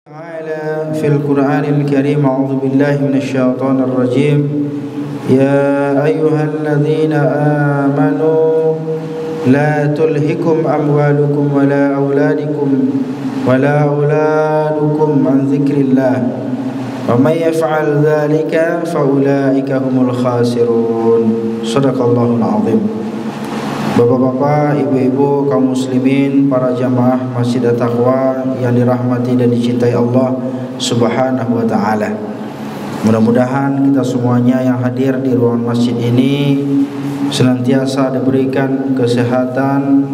تعالى في القرآن الكريم أعوذ بالله من الشيطان الرجيم يا أيها الذين آمنوا لا تلهكم أموالكم ولا أولادكم عن ذكر الله ومن يفعل ذلك فأولئك هم الخاسرون صدق الله العظيم. Bapak-bapak, ibu-ibu, kaum muslimin, para jamaah Masjid At-Taqwa yang dirahmati dan dicintai Allah Subhanahu wa taala. Mudah-mudahan kita semuanya yang hadir di ruangan masjid ini senantiasa diberikan kesehatan,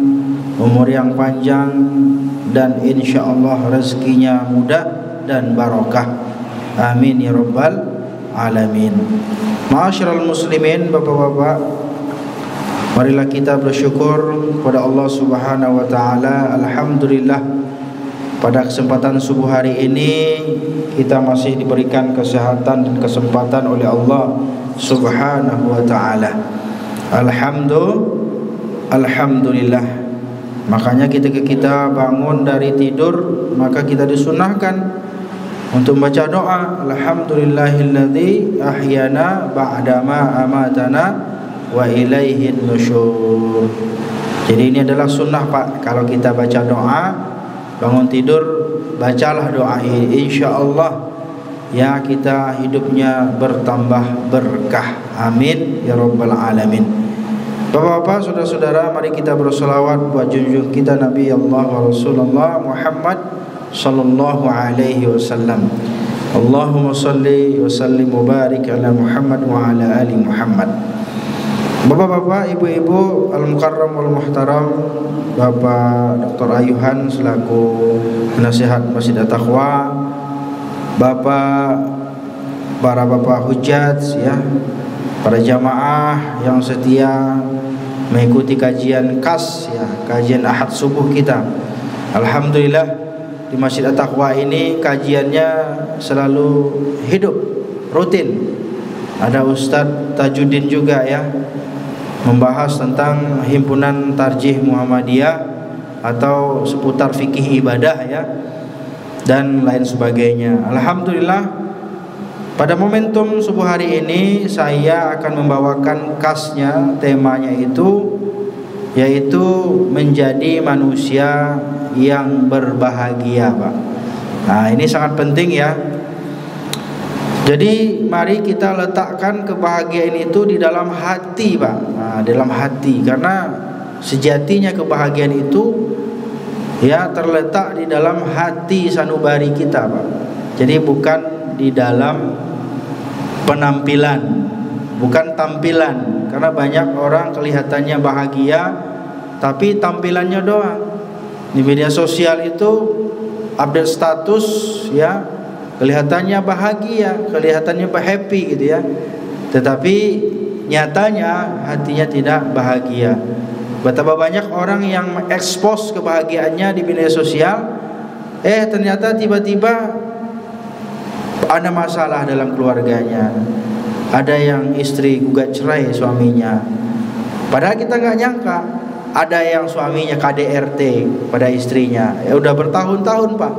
umur yang panjang, dan insyaallah rezekinya mudah dan barokah. Amin ya rabbal alamin. Ma'asyiral muslimin, bapak-bapak, marilah kita bersyukur kepada Allah Subhanahu wa taala. Alhamdulillah, pada kesempatan subuh hari ini kita masih diberikan kesehatan dan kesempatan oleh Allah Subhanahu wa taala. Alhamdulillah. Makanya ketika kita bangun dari tidur, maka kita disunahkan untuk membaca doa, alhamdulillahilladzi ahyana ba'dama amatana wa ilaihin nusyur. Jadi ini adalah sunnah Pak. Kalau kita baca doa bangun tidur, bacalah doa ini, insyaallah ya kita hidupnya bertambah berkah. Amin ya rabbal alamin. Bapak-bapak, saudara-saudara, mari kita berselawat buat junjung kita Nabi Allah wa Rasulullah Muhammad sallallahu alaihi wasallam. Allahumma salli wa sallim wa barik ala Muhammad wa ala ali Muhammad. Bapak-bapak, ibu-ibu, al-mukarram wal muhtaram, Bapak Dr. Ayuhan selaku penasihat Masjid At-Taqwa, para bapak hujat ya, para jamaah yang setia mengikuti kajian KAS ya, kajian Ahad subuh kita. Alhamdulillah di Masjid At-Taqwa ini kajiannya selalu hidup, rutin. Ada Ustadz Tajuddin juga ya, membahas tentang himpunan Tarjih Muhammadiyah atau seputar fikih ibadah ya, dan lain sebagainya. Alhamdulillah, pada momentum subuh hari ini saya akan membawakan kasnya, temanya itu yaitu menjadi manusia yang berbahagia Pak. Nah ini sangat penting ya. Jadi mari kita letakkan kebahagiaan itu di dalam hati Pak. Nah, dalam hati, karena sejatinya kebahagiaan itu ya terletak di dalam hati sanubari kita Pak. Jadi bukan di dalam penampilan, bukan tampilan. Karena banyak orang kelihatannya bahagia tapi tampilannya doang. Di media sosial itu update status ya, kelihatannya bahagia, kelihatannya happy gitu ya, tetapi nyatanya hatinya tidak bahagia. Betapa banyak orang yang mengekspos kebahagiaannya di media sosial, ternyata tiba-tiba ada masalah dalam keluarganya. Ada yang istri gugat cerai suaminya, padahal kita nggak nyangka. Ada yang suaminya KDRT pada istrinya, ya udah bertahun-tahun Pak.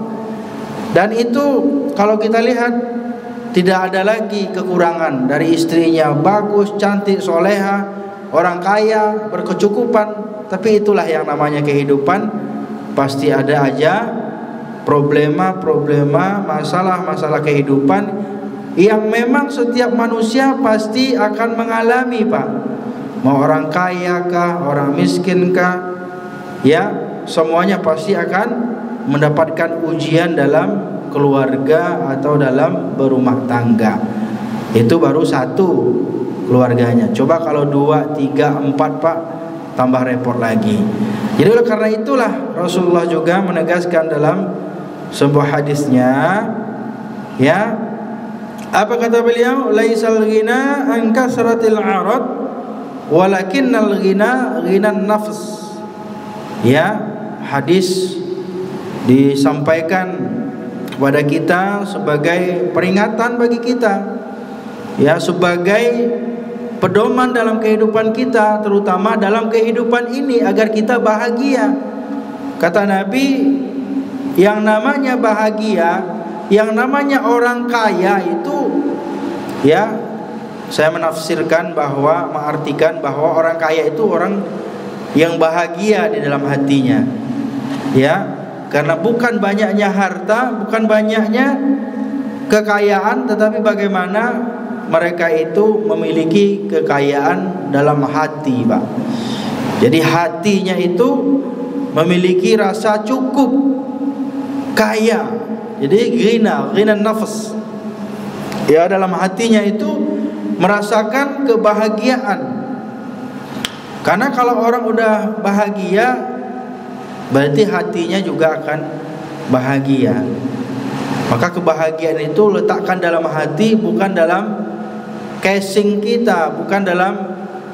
Dan itu kalau kita lihat tidak ada lagi kekurangan dari istrinya, bagus, cantik, soleha, orang kaya, berkecukupan. Tapi itulah yang namanya kehidupan, pasti ada aja problema-problema, masalah-masalah kehidupan yang memang setiap manusia pasti akan mengalami Pak. Mau orang kaya kah, orang miskin kah, ya semuanya pasti akan mendapatkan ujian dalam keluarga atau dalam berumah tangga. Itu baru satu keluarganya. Coba kalau 2, 3, 4 Pak, tambah repot lagi. Jadi karena itulah Rasulullah juga menegaskan dalam sebuah hadisnya, ya, apa kata beliau? Laisal ghina an kasratil arad walakinnal ghina ghinan nafs. Ya, hadis disampaikan kepada kita sebagai peringatan bagi kita, ya, sebagai pedoman dalam kehidupan kita, terutama dalam kehidupan ini agar kita bahagia. Kata Nabi, yang namanya bahagia yang namanya orang kaya itu, ya, saya menafsirkan bahwa, mengartikan bahwa orang kaya itu orang yang bahagia di dalam hatinya, ya, karena bukan banyaknya harta, bukan banyaknya kekayaan, tetapi bagaimana mereka itu memiliki kekayaan dalam hati, Pak. Jadi hatinya itu memiliki rasa cukup, kaya. Jadi ghina nafs. Ya, dalam hatinya itu merasakan kebahagiaan. Karena kalau orang udah bahagia, berarti hatinya juga akan bahagia. Maka kebahagiaan itu letakkan dalam hati, bukan dalam casing kita, bukan dalam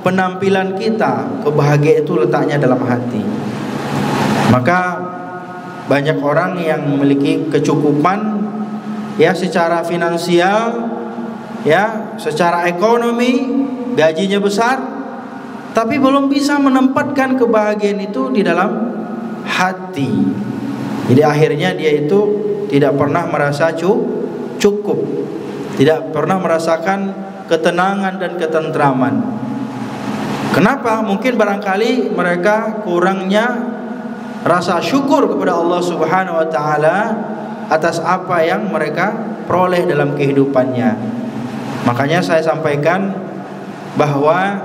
penampilan kita. Kebahagiaan itu letaknya dalam hati. Maka banyak orang yang memiliki kecukupan, ya, secara finansial, ya, secara ekonomi, gajinya besar, tapi belum bisa menempatkan kebahagiaan itu di dalam hati. Jadi akhirnya dia itu tidak pernah merasa cukup, tidak pernah merasakan ketenangan dan ketentraman. Kenapa? Mungkin barangkali mereka kurangnya rasa syukur kepada Allah Subhanahu wa taala atas apa yang mereka peroleh dalam kehidupannya. Makanya saya sampaikan bahwa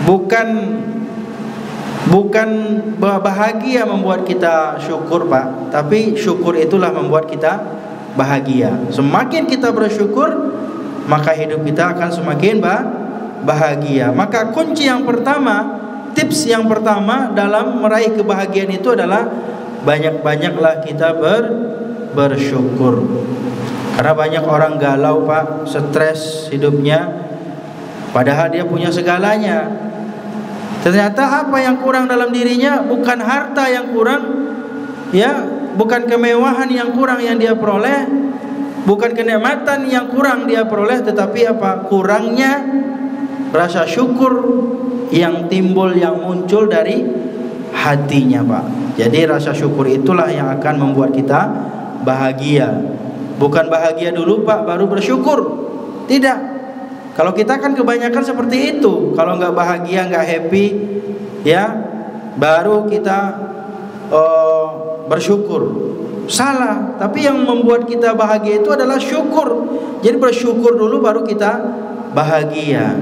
bukan bahagia membuat kita syukur, Pak, tapi syukur itulah membuat kita bahagia. Semakin kita bersyukur, maka hidup kita akan semakin bahagia. Maka kunci yang pertama, tips yang pertama dalam meraih kebahagiaan itu adalah banyak-banyaklah kita bersyukur. Karena banyak orang galau, Pak, stres hidupnya, padahal dia punya segalanya. Ternyata apa yang kurang dalam dirinya bukan harta yang kurang, ya, bukan kemewahan yang kurang yang dia peroleh, bukan kenikmatan yang kurang dia peroleh, tetapi apa? Kurangnya rasa syukur yang timbul, yang muncul dari hatinya, Pak. Jadi rasa syukur itulah yang akan membuat kita bahagia. Bukan bahagia dulu, Pak, baru bersyukur. Tidak. Kalau kita kan kebanyakan seperti itu. Kalau nggak bahagia, nggak happy, ya, baru kita bersyukur. Salah. Tapi yang membuat kita bahagia itu adalah syukur. Jadi bersyukur dulu baru kita bahagia.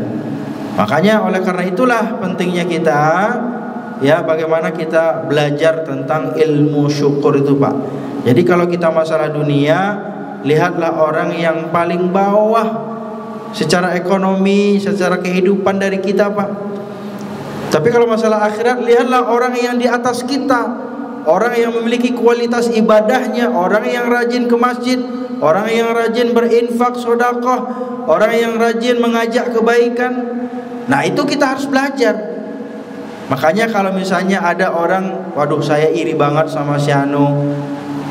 Makanya oleh karena itulah pentingnya kita, ya, bagaimana kita belajar tentang ilmu syukur itu, Pak. Jadi kalau kita masalah dunia, lihatlah orang yang paling bawah secara ekonomi, secara kehidupan dari kita, Pak. Tapi kalau masalah akhirat, lihatlah orang yang di atas kita, orang yang memiliki kualitas ibadahnya, orang yang rajin ke masjid, orang yang rajin berinfak, sedekah, orang yang rajin mengajak kebaikan. Nah, itu kita harus belajar. Makanya kalau misalnya ada orang, waduh, saya iri banget sama si Anu,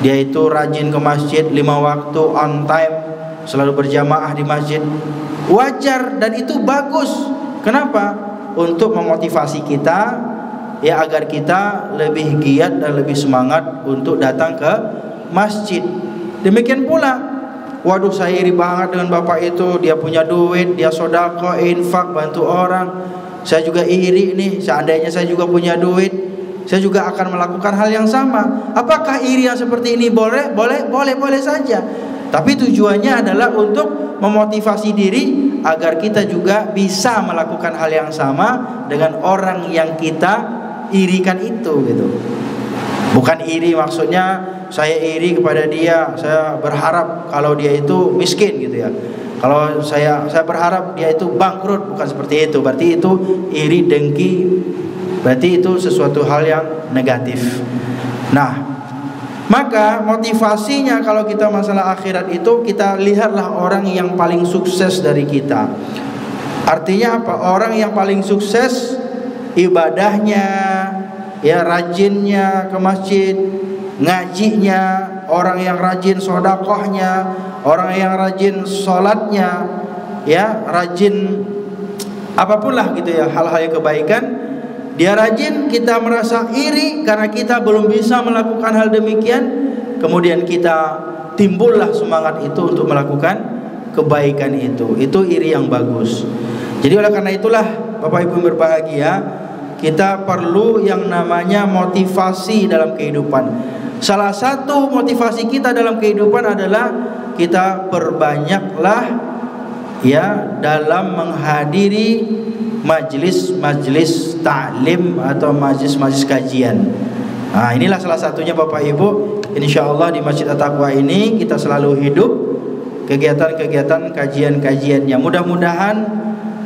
dia itu rajin ke masjid 5 waktu on time, selalu berjamaah di masjid. Wajar dan itu bagus. Kenapa? Untuk memotivasi kita, ya, agar kita lebih giat dan lebih semangat untuk datang ke masjid. Demikian pula, waduh, saya iri banget dengan bapak itu, dia punya duit, dia sedekah, infak, bantu orang. Saya juga iri nih, seandainya saya juga punya duit, saya juga akan melakukan hal yang sama. Apakah iri yang seperti ini boleh? Boleh saja. Tapi tujuannya adalah untuk memotivasi diri agar kita juga bisa melakukan hal yang sama dengan orang yang kita irikan itu, gitu. Bukan iri maksudnya saya iri kepada dia, saya berharap kalau dia itu miskin, gitu ya. Kalau saya berharap dia itu bangkrut, bukan seperti itu. Berarti itu iri, dengki. Berarti itu sesuatu hal yang negatif. Nah, maka motivasinya kalau kita masalah akhirat itu, kita lihatlah orang yang paling sukses dari kita. Artinya apa? Orang yang paling sukses ibadahnya, ya, rajinnya ke masjid, ngajinya, orang yang rajin sedekahnya, orang yang rajin sholatnya, ya, rajin apapun lah, gitu ya, hal-hal yang kebaikan. Dia rajin, kita merasa iri karena kita belum bisa melakukan hal demikian. Kemudian kita timbullah semangat itu untuk melakukan kebaikan itu. Itu iri yang bagus. Jadi oleh karena itulah Bapak Ibu yang berbahagia, kita perlu yang namanya motivasi dalam kehidupan. Salah satu motivasi kita dalam kehidupan adalah kita perbanyaklah ya dalam menghadiri majlis-majlis ta'lim atau majlis-majlis kajian. Nah, inilah salah satunya Bapak Ibu. Insyaallah di Masjid At-Taqwa ini kita selalu hidup kegiatan-kegiatan kajian-kajiannya. Mudah-mudahan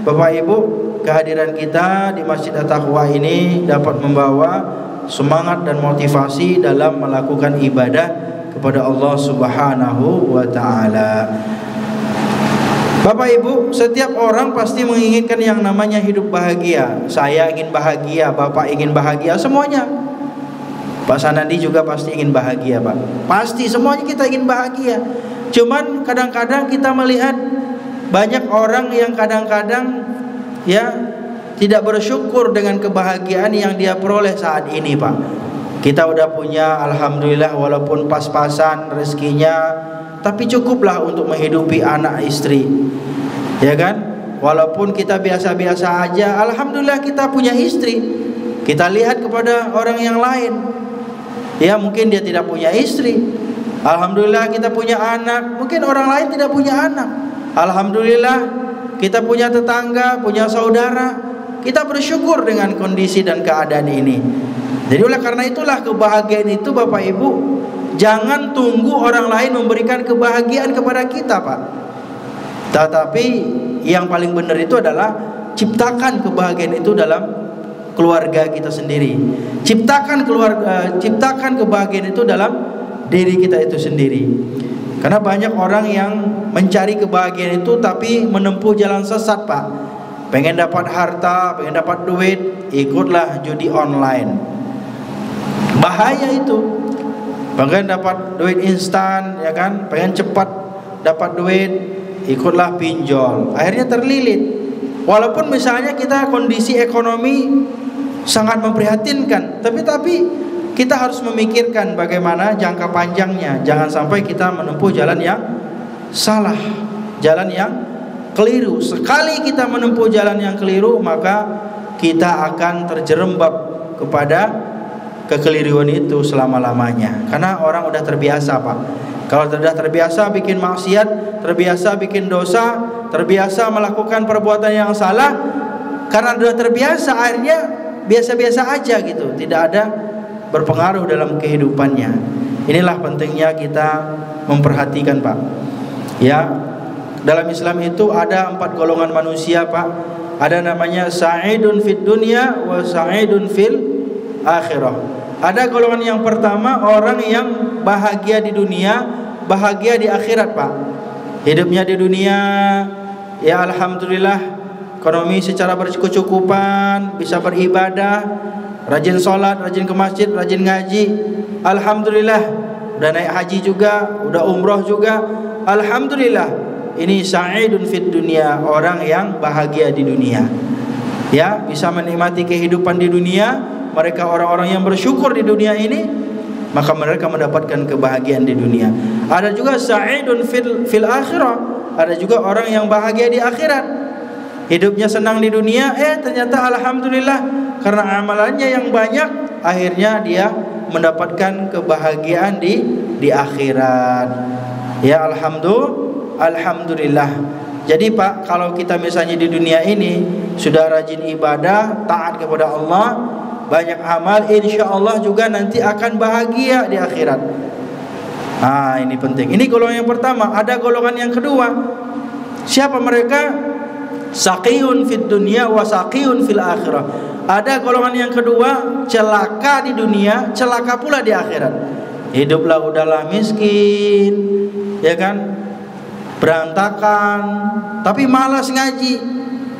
Bapak Ibu, kehadiran kita di Masjid At-Taqwa ini dapat membawa semangat dan motivasi dalam melakukan ibadah kepada Allah Subhanahu wa taala. Bapak Ibu, setiap orang pasti menginginkan yang namanya hidup bahagia. Saya ingin bahagia, Bapak ingin bahagia, semuanya. Pak Sanadi juga pasti ingin bahagia, Pak. Pasti semuanya kita ingin bahagia. Cuman kadang-kadang kita melihat banyak orang yang kadang-kadang ya tidak bersyukur dengan kebahagiaan yang dia peroleh saat ini, Pak. Kita udah punya, alhamdulillah, walaupun pas-pasan rezekinya, tapi cukuplah untuk menghidupi anak istri, ya kan? Walaupun kita biasa-biasa aja, alhamdulillah kita punya istri. Kita lihat kepada orang yang lain, ya mungkin dia tidak punya istri, alhamdulillah kita punya anak. Mungkin orang lain tidak punya anak, alhamdulillah kita punya tetangga, punya saudara. Kita bersyukur dengan kondisi dan keadaan ini. Jadi oleh karena itulah kebahagiaan itu Bapak Ibu, jangan tunggu orang lain memberikan kebahagiaan kepada kita, Pak. Tetapi yang paling benar itu adalah ciptakan kebahagiaan itu dalam keluarga kita sendiri. Ciptakan kebahagiaan itu dalam diri kita itu sendiri. Karena banyak orang yang mencari kebahagiaan itu tapi menempuh jalan sesat, Pak. Pengen dapat harta, pengen dapat duit, ikutlah judi online. Bahaya itu. Pengen dapat duit instan, ya kan? Pengen cepat dapat duit, ikutlah pinjol. Akhirnya terlilit. Walaupun misalnya kita kondisi ekonomi sangat memprihatinkan, tapi kita harus memikirkan bagaimana jangka panjangnya. Jangan sampai kita menempuh jalan yang salah, jalan yang keliru. Sekali kita menempuh jalan yang keliru, maka kita akan terjerembab kepada kekeliruan itu selama-lamanya. Karena orang udah terbiasa, Pak. Kalau sudah terbiasa bikin maksiat, terbiasa bikin dosa, terbiasa melakukan perbuatan yang salah, karena sudah terbiasa, akhirnya biasa-biasa aja gitu, tidak ada berpengaruh dalam kehidupannya. Inilah pentingnya kita memperhatikan, Pak. Ya, dalam Islam itu ada 4 golongan manusia, Pak. Ada namanya sa'idun fid dunya wa sa'idun fil akhirah. Ada golongan yang pertama, orang yang bahagia di dunia, bahagia di akhirat, Pak. Hidupnya di dunia ya alhamdulillah, ekonomi secara berkecukupan, bisa beribadah, rajin sholat, rajin ke masjid, rajin ngaji, alhamdulillah. Udah naik haji juga, udah umroh juga, alhamdulillah. Ini sa'idun fid dunia, orang yang bahagia di dunia. Ya, bisa menikmati kehidupan di dunia. Mereka orang-orang yang bersyukur di dunia ini, maka mereka mendapatkan kebahagiaan di dunia. Ada juga sa'idun fil akhirah, ada juga orang yang bahagia di akhirat. Hidupnya senang di dunia, ternyata alhamdulillah karena amalannya yang banyak, akhirnya dia mendapatkan kebahagiaan di akhirat. Ya alhamdulillah. Jadi Pak, kalau kita misalnya di dunia ini sudah rajin ibadah, taat kepada Allah, banyak amal, insya Allah juga nanti akan bahagia di akhirat. Ini penting. Ini golongan yang pertama. Ada golongan yang kedua. Siapa mereka? Saqiyun fid dunya wa saqiyun fil akhirah. Ada golongan yang kedua, celaka di dunia, celaka pula di akhirat. Hiduplah udahlah miskin, ya kan? Berantakan, tapi malas ngaji,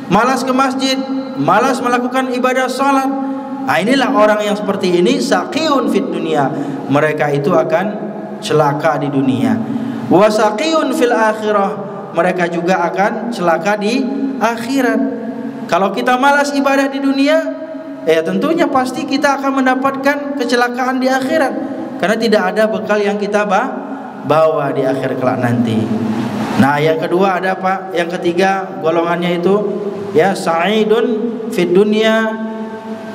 malas ke masjid, malas melakukan ibadah salat. Inilah orang yang seperti ini, saqiyun fid dunya. Mereka itu akan celaka di dunia. Wa saqiyun fil akhirah. Mereka juga akan celaka di akhirat. Kalau kita malas ibadah di dunia, tentunya pasti kita akan mendapatkan kecelakaan di akhirat. Karena tidak ada bekal yang kita bawa di akhir kelak nanti. Nah, yang kedua ada apa? Yang ketiga golongannya itu ya sa'idun fid dunya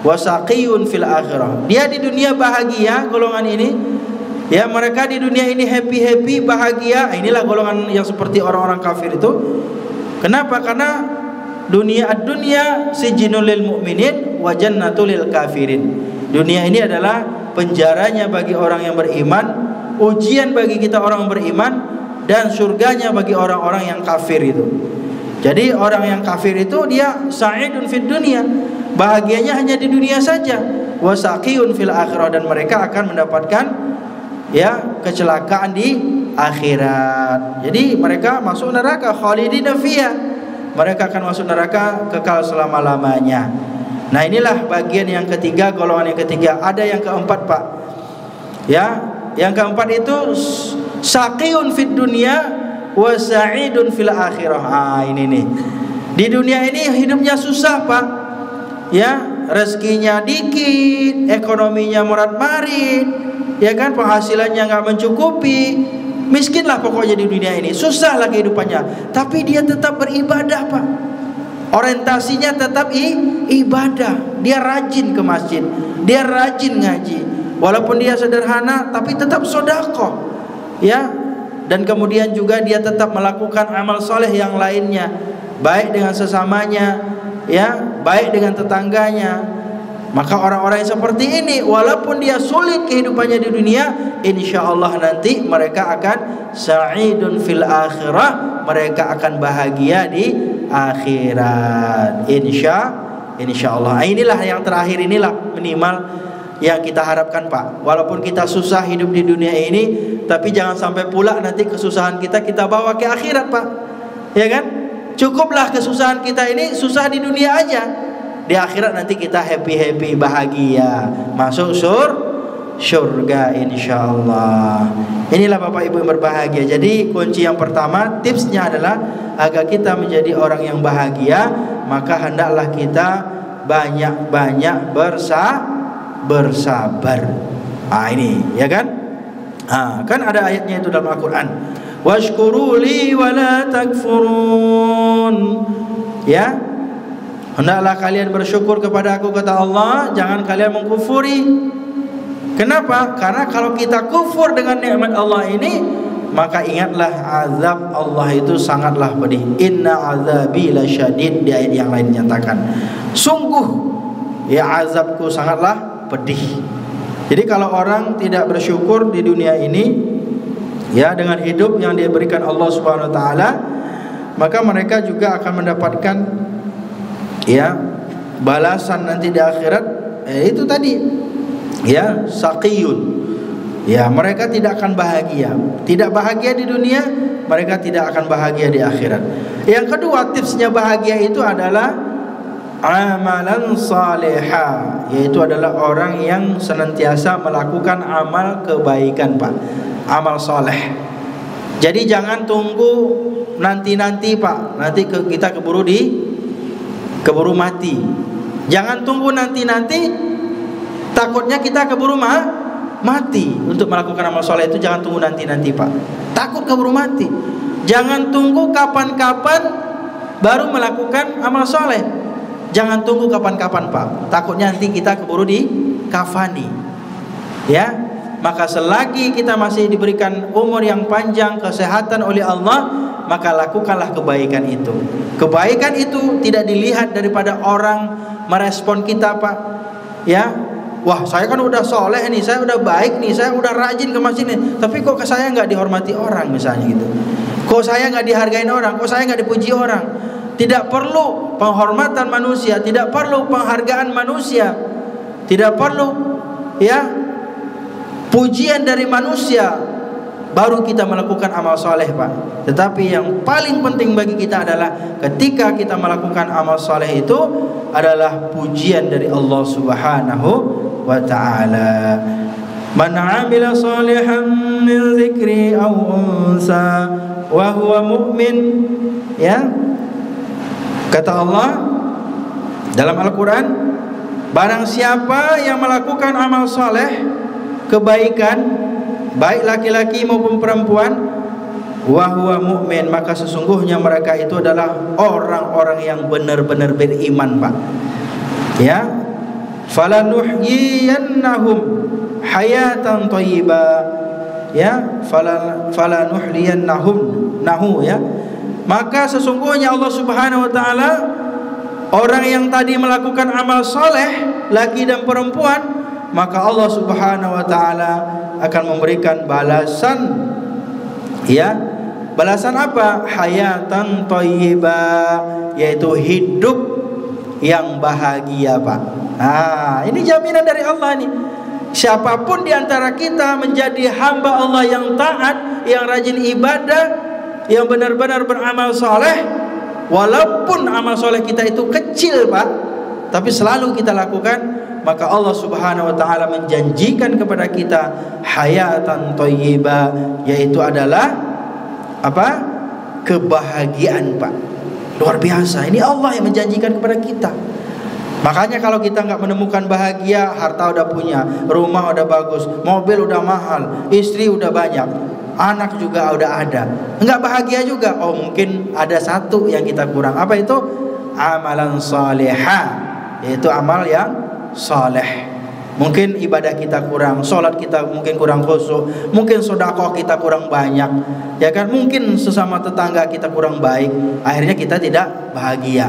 wa saqiyun fil akhirah. Dia di dunia bahagia, golongan ini. Ya, mereka di dunia ini happy-happy, bahagia. Inilah golongan yang seperti orang-orang kafir itu. Kenapa? Karena ad-dunya sijinul lil mu'minin wa jannatul lil kafirin. Dunia ini adalah penjaranya bagi orang yang beriman, ujian bagi kita orang beriman, dan surganya bagi orang-orang yang kafir itu. Jadi orang yang kafir itu dia sa'idun fid dunya, bahagianya hanya di dunia saja, wa saqiyun fil akhirah, dan mereka akan mendapatkan ya kecelakaan di akhirat. Jadi mereka masuk neraka khalidina fiha. Mereka akan masuk neraka kekal selama-lamanya. Nah, inilah bagian yang ketiga, golongan yang ketiga. Ada yang keempat, Pak. Ya, yang keempat itu saqiyun fid dunya wa sa'idun fil akhirah. Ini nih. Di dunia ini hidupnya susah, Pak. Ya, rezekinya dikit, ekonominya morat-marit, ya kan, penghasilannya nggak mencukupi, miskinlah pokoknya di dunia ini, susah lah kehidupannya. Tapi dia tetap beribadah, Pak. Orientasinya tetap ibadah. Dia rajin ke masjid, dia rajin ngaji, walaupun dia sederhana tapi tetap sedekah, ya. Dan kemudian juga dia tetap melakukan amal soleh yang lainnya, baik dengan sesamanya, ya, baik dengan tetangganya. Maka orang-orang yang seperti ini, walaupun dia sulit kehidupannya di dunia, insya Allah nanti mereka akan sa'idun fil akhirah, mereka akan bahagia di akhirat. Insya Allah. Inilah yang terakhir, inilah minimal yang kita harapkan, Pak. Walaupun kita susah hidup di dunia ini, tapi jangan sampai pula nanti kesusahan kita bawa ke akhirat, Pak. Ya kan? Cukuplah kesusahan kita ini susah di dunia aja. Di akhirat nanti kita happy-happy, bahagia, masuk surga insyaallah. Inilah Bapak Ibu yang berbahagia. Jadi kunci yang pertama, tipsnya adalah agar kita menjadi orang yang bahagia, maka hendaklah kita banyak-banyak bersabar. Ini, ya kan? Kan ada ayatnya itu dalam Al-Qur'an. Washkuruli wala takfurun. Ya. Hendaklah kalian bersyukur kepada aku, kata Allah, jangan kalian mengkufuri. Kenapa? Karena kalau kita kufur dengan nikmat Allah ini, maka ingatlah azab Allah itu sangatlah pedih. Inna azabi lasyadid, di ayat yang lain nyatakan, sungguh ya azabku sangatlah pedih. Jadi kalau orang tidak bersyukur di dunia ini, ya, dengan hidup yang diberikan Allah Subhanahu wa taala, maka mereka juga akan mendapatkan ya balasan nanti di akhirat. Itu tadi ya saqiyun, ya mereka tidak akan bahagia, tidak bahagia di dunia, mereka tidak akan bahagia di akhirat. Yang kedua, tipsnya bahagia itu adalah amalan salihah, yaitu adalah orang yang senantiasa melakukan amal kebaikan, Pak, amal soleh. Jadi jangan tunggu nanti-nanti, Pak, nanti kita keburu mati. Jangan tunggu nanti-nanti, takutnya kita keburu mati. Untuk melakukan amal soleh itu jangan tunggu nanti-nanti, Pak, takut keburu mati. Jangan tunggu kapan-kapan baru melakukan amal soleh. Jangan tunggu kapan-kapan, Pak, takutnya nanti kita keburu dikafani. Ya, maka selagi kita masih diberikan umur yang panjang, kesehatan oleh Allah, maka lakukanlah kebaikan itu. Kebaikan itu tidak dilihat daripada orang merespon kita, Pak. Ya, wah saya kan udah soleh nih, saya udah baik nih, saya udah rajin ke masjid nih, tapi kok ke saya nggak dihormati orang misalnya gitu. Kok saya nggak dihargain orang, kok saya nggak dipuji orang. Tidak perlu penghormatan manusia, tidak perlu penghargaan manusia, tidak perlu ya pujian dari manusia baru kita melakukan amal soleh, Pak. Tetapi yang paling penting bagi kita adalah ketika kita melakukan amal soleh itu adalah pujian dari Allah Subhanahu wa ta'ala. Man 'amila shalihan min dzikri aw unsa wa huwa mu'min, ya, kata Allah dalam Al-Quran, barang siapa yang melakukan amal soleh, kebaikan, baik laki-laki maupun perempuan, wa huwa mu'min, maka sesungguhnya mereka itu adalah orang-orang yang benar-benar beriman, Pak. Ya, falanuhyiyannahum hayatan thayyibah, ya, falanuhyiyannahum nahu, ya. Maka sesungguhnya Allah Subhanahu wa taala, orang yang tadi melakukan amal soleh, laki dan perempuan, maka Allah Subhanahu wa taala akan memberikan balasan, ya. Balasan apa? Hayatan thayyibah, yaitu hidup yang bahagia, Pak. Nah, ini jaminan dari Allah nih. Siapapun di antara kita menjadi hamba Allah yang taat, yang rajin ibadah, yang benar-benar beramal soleh, walaupun amal soleh kita itu kecil, Pak, tapi selalu kita lakukan, maka Allah Subhanahu wa taala menjanjikan kepada kita hayatan thayyibah, yaitu adalah apa? Kebahagiaan, Pak. Luar biasa. Ini Allah yang menjanjikan kepada kita. Makanya kalau kita nggak menemukan bahagia, harta udah punya, rumah udah bagus, mobil udah mahal, istri udah banyak, anak juga udah ada, nggak bahagia juga. Oh, mungkin ada satu yang kita kurang. Apa itu? Amalan salihah, yaitu amal yang saleh. Mungkin ibadah kita kurang, sholat kita mungkin kurang khusyuk, mungkin sedekah kita kurang banyak, ya kan? Mungkin sesama tetangga kita kurang baik, akhirnya kita tidak bahagia.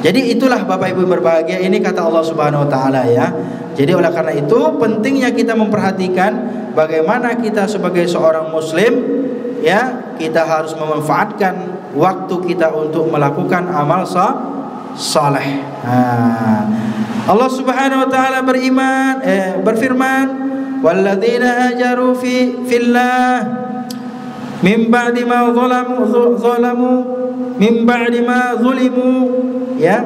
Jadi itulah Bapak Ibu berbahagia, ini kata Allah Subhanahu wa taala, ya. Jadi oleh karena itu pentingnya kita memperhatikan bagaimana kita sebagai seorang muslim, ya, kita harus memanfaatkan waktu kita untuk melakukan amal saleh. Allah Subhanahu wa taala berfirman, walladzina hajaru fillah min ba'di ma zalamu min ba'di ma zulimu, ya.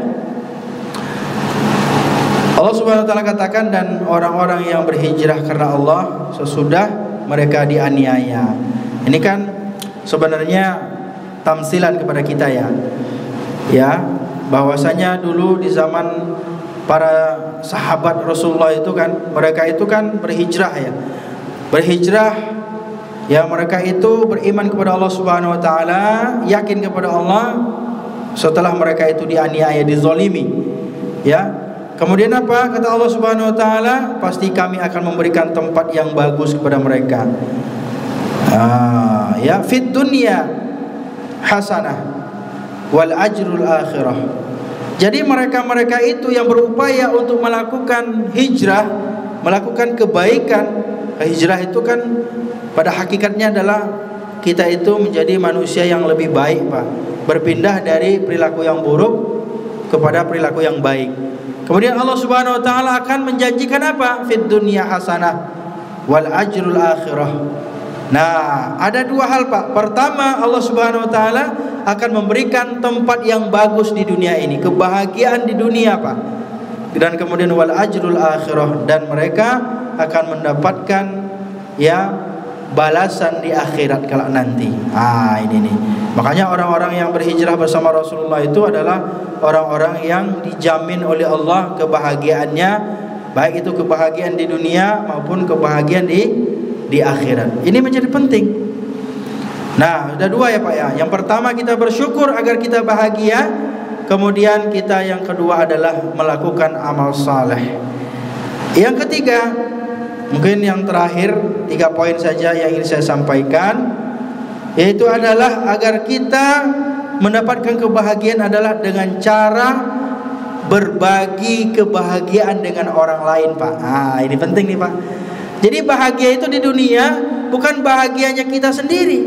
Allah Subhanahu wa taala katakan, dan orang-orang yang berhijrah karena Allah sesudah mereka dianiaya. Ini kan sebenarnya tamsilan kepada kita, ya. Ya, bahwasanya dulu di zaman para sahabat Rasulullah itu kan, mereka itu kan berhijrah, ya. Berhijrah, ya, mereka itu beriman kepada Allah Subhanahu wa taala, yakin kepada Allah setelah mereka itu dianiaya, dizalimi, ya. Kemudian apa kata Allah Subhanahu wa taala? Pasti kami akan memberikan tempat yang bagus kepada mereka. Ya, fid dunya hasanah wal ajrul akhirah. Jadi mereka-mereka itu yang berupaya untuk melakukan hijrah, melakukan kebaikan. Hijrah itu kan pada hakikatnya adalah kita itu menjadi manusia yang lebih baik, Pak. Berpindah dari perilaku yang buruk kepada perilaku yang baik. Kemudian Allah Subhanahu wa taala akan menjanjikan apa? Fid dunya hasanah wal ajrul akhirah. Nah, ada dua hal, Pak. Pertama, Allah Subhanahu wa taala akan memberikan tempat yang bagus di dunia ini, kebahagiaan di dunia, Pak. Dan kemudian wal ajrul akhirah, dan mereka akan mendapatkan, ya, balasan di akhirat kelak nanti. Ini nih. Makanya orang-orang yang berhijrah bersama Rasulullah itu adalah orang-orang yang dijamin oleh Allah kebahagiaannya, baik itu kebahagiaan di dunia maupun kebahagiaan di akhirat. Ini menjadi penting. Nah, ada dua, ya, Pak, ya. Yang pertama kita bersyukur agar kita bahagia. Kemudian kita yang kedua adalah melakukan amal saleh. Yang ketiga, mungkin yang terakhir, 3 poin saja yang ingin saya sampaikan, yaitu adalah agar kita mendapatkan kebahagiaan adalah dengan cara berbagi kebahagiaan dengan orang lain, Pak. Ini penting nih, Pak. Jadi bahagia itu di dunia bukan bahagianya kita sendiri,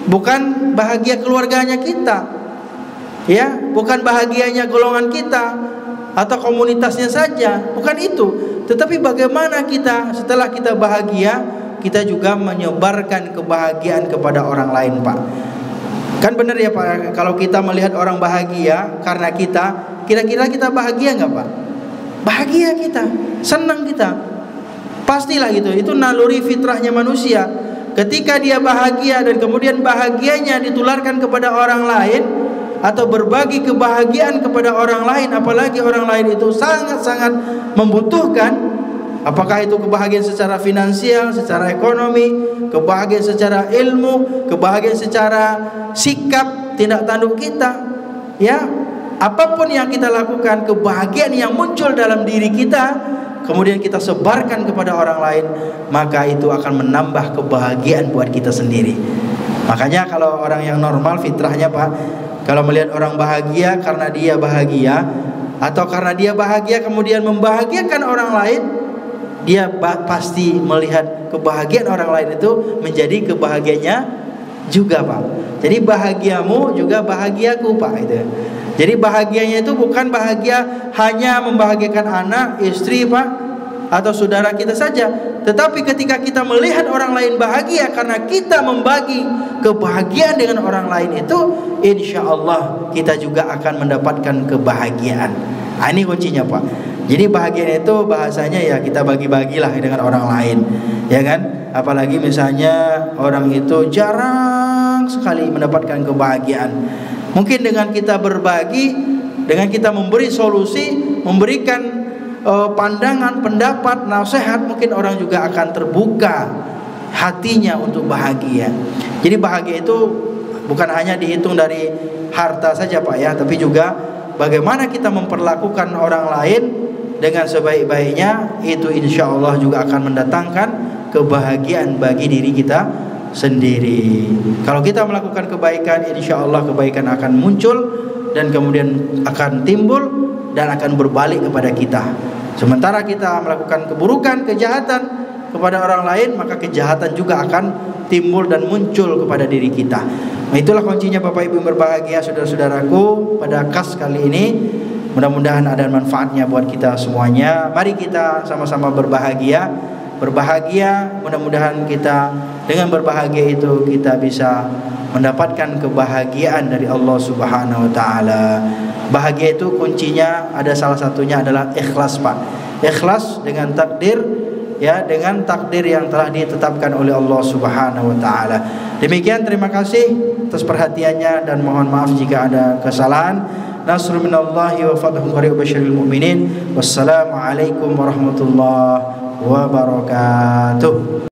bukan bahagia keluarganya kita, ya, bukan bahagianya golongan kita atau komunitasnya saja, bukan itu. Tetapi bagaimana kita setelah kita bahagia, kita juga menyebarkan kebahagiaan kepada orang lain, Pak. Kan benar ya, Pak, kalau kita melihat orang bahagia karena kita, kira-kira kita bahagia nggak, Pak? Bahagia kita, senang kita. Pastilah gitu, itu naluri fitrahnya manusia. Ketika dia bahagia dan kemudian bahagianya ditularkan kepada orang lain atau berbagi kebahagiaan kepada orang lain, apalagi orang lain itu sangat-sangat membutuhkan, Apakah itu kebahagiaan secara finansial, secara ekonomi, kebahagiaan secara ilmu, kebahagiaan secara sikap, tindak tanduk kita, ya. Apapun yang kita lakukan, kebahagiaan yang muncul dalam diri kita, kemudian kita sebarkan kepada orang lain, maka itu akan menambah kebahagiaan buat kita sendiri. Makanya kalau orang yang normal fitrahnya Pak, kalau melihat orang bahagia karena dia bahagia, atau karena dia bahagia kemudian membahagiakan orang lain, dia pasti melihat kebahagiaan orang lain itu menjadi kebahagiaannya juga Pak. Jadi bahagiamu juga bahagiaku Pak itu. Jadi bahagianya itu bukan bahagia hanya membahagiakan anak, istri Pak, atau saudara kita saja, tetapi ketika kita melihat orang lain bahagia karena kita membagi kebahagiaan dengan orang lain itu, insya Allah kita juga akan mendapatkan kebahagiaan. Nah, ini kuncinya Pak. Jadi bahagia itu bahasanya ya kita bagi-bagilah dengan orang lain, ya kan? Apalagi misalnya orang itu jarang sekali mendapatkan kebahagiaan. Mungkin dengan kita berbagi, dengan kita memberi solusi, memberikan pandangan, pendapat, nasihat, mungkin orang juga akan terbuka hatinya untuk bahagia. Jadi bahagia itu bukan hanya dihitung dari harta saja Pak ya, tapi juga bagaimana kita memperlakukan orang lain dengan sebaik-baiknya, itu insya Allah juga akan mendatangkan kebahagiaan bagi diri kita sendiri. Kalau kita melakukan kebaikan, insya Allah kebaikan akan muncul dan kemudian akan timbul dan akan berbalik kepada kita. Sementara kita melakukan keburukan, kejahatan kepada orang lain, maka kejahatan juga akan timbul dan muncul kepada diri kita. Nah, itulah kuncinya Bapak Ibu yang berbahagia, saudara-saudaraku, pada kas kali ini. Mudah-mudahan ada manfaatnya buat kita semuanya. Mari kita sama-sama berbahagia. Berbahagia, mudah-mudahan kita dengan berbahagia itu kita bisa mendapatkan kebahagiaan dari Allah Subhanahu wa taala. Bahagia itu kuncinya ada salah satunya adalah ikhlas Pak. Ikhlas dengan takdir, ya, dengan takdir yang telah ditetapkan oleh Allah Subhanahu wa taala. Demikian, terima kasih atas perhatiannya dan mohon maaf jika ada kesalahan. Nasrun minallahi wa fathun qarib basyiril mu'minin. Wassalamualaikum warahmatullahi wabarakatuh.